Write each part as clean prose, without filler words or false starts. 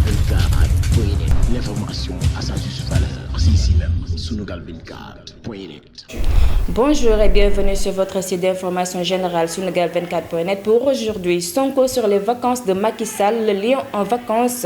24.net, l'information à sa juste valeur, c'est ici même, Sunugal 24.net. Bonjour et bienvenue sur votre site d'information générale Sunugal 24.net. Pour aujourd'hui, Sonko sur les vacances de Macky Sall, le lion en vacances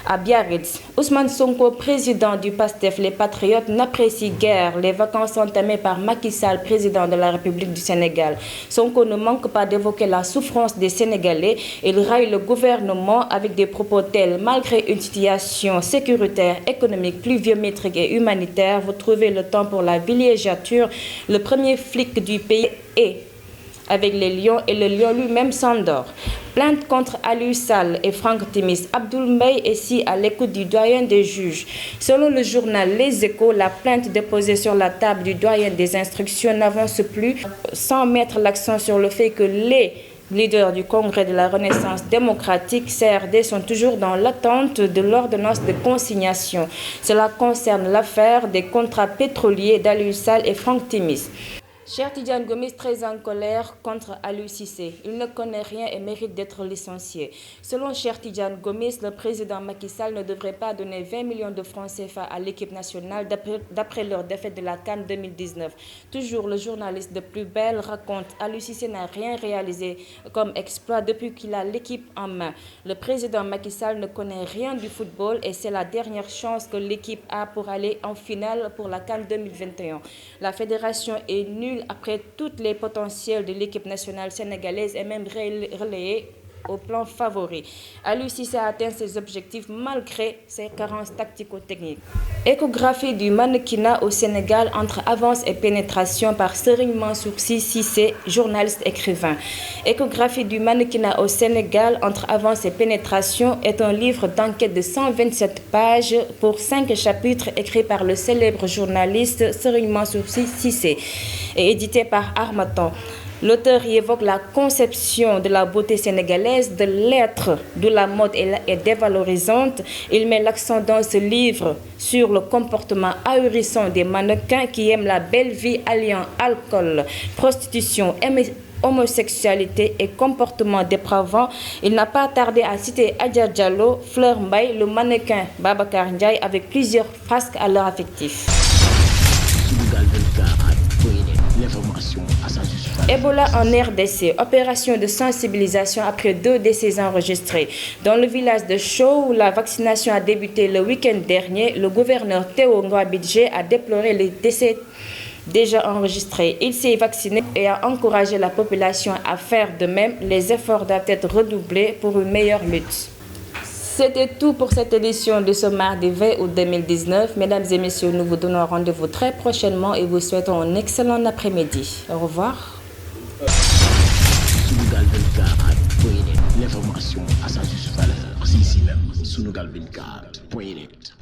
à Biarritz. Ousmane Sonko, président du PASTEF, les Patriotes, n'apprécie guère les vacances entamées par Macky Sall, président de la République du Sénégal. Sonko ne manque pas d'évoquer la souffrance des Sénégalais. Il raille le gouvernement avec des propos tels: malgré une situation sécuritaire, économique, pluviométrique et humanitaire, vous trouvez le temps pour la villégiature. Le premier flic du pays est avec les lions et le lion lui-même s'endort. Plainte contre Aliou Sall et Franck Timis. Abdoul Mbaye est ici à l'écoute du doyen des juges. Selon le journal Les Échos, la plainte déposée sur la table du doyen des instructions n'avance plus, sans mettre l'accent sur le fait que les leaders du Congrès de la Renaissance démocratique, CRD, sont toujours dans l'attente de l'ordonnance de consignation. Cela concerne l'affaire des contrats pétroliers d'Aliou Sall et Franck Timis. Cheikh Tidiane Gomis très en colère contre Aliou Cissé. Il ne connaît rien et mérite d'être licencié. Selon Cheikh Tidiane Gomis, le président Macky Sall ne devrait pas donner 20 millions de francs CFA à l'équipe nationale d'après leur défaite de la CAN 2019. Toujours le journaliste de Plus Belle raconte: Aliou Cissé n'a rien réalisé comme exploit depuis qu'il a l'équipe en main. Le président Macky Sall ne connaît rien du football et c'est la dernière chance que l'équipe a pour aller en finale pour la CAN 2021. La fédération est nulle après toutes les potentiels de l'équipe nationale sénégalaise et même relayée au plan favori. Aliou Cissé a atteint ses objectifs malgré ses carences tactico-techniques. Échographie du mannequinat au Sénégal entre avance et pénétration par Serigne Mansour Sy Cissé, journaliste écrivain. Échographie du mannequinat au Sénégal entre avance et pénétration est un livre d'enquête de 127 pages pour 5 chapitres écrit par le célèbre journaliste Serigne Mansour Sy Cissé et édité par Harmattan. L'auteur y évoque la conception de la beauté sénégalaise, de l'être, de la mode est dévalorisante. Il met l'accent dans ce livre sur le comportement ahurissant des mannequins qui aiment la belle vie alliant alcool, prostitution, homosexualité et comportement dépravant. Il n'a pas tardé à citer Adja Diallo, Fleur Mbaye, le mannequin Babacar Ndiaye avec plusieurs frasques à leur affectif. Ebola en RDC, opération de sensibilisation après 2 décès enregistrés. Dans le village de Chou, où la vaccination a débuté le week-end dernier, le gouverneur Théo Ngouabidje a déploré les décès déjà enregistrés. Il s'est vacciné et a encouragé la population à faire de même. Les efforts doivent être redoublés pour une meilleure lutte. C'était tout pour cette édition de ce mardi 20 août 2019. Mesdames et messieurs, nous vous donnons rendez-vous très prochainement et vous souhaitons un excellent après-midi. Au revoir. Sunugal 24.net, l'information à sa juste valeur, c'est ici même, Sunugal 24.net.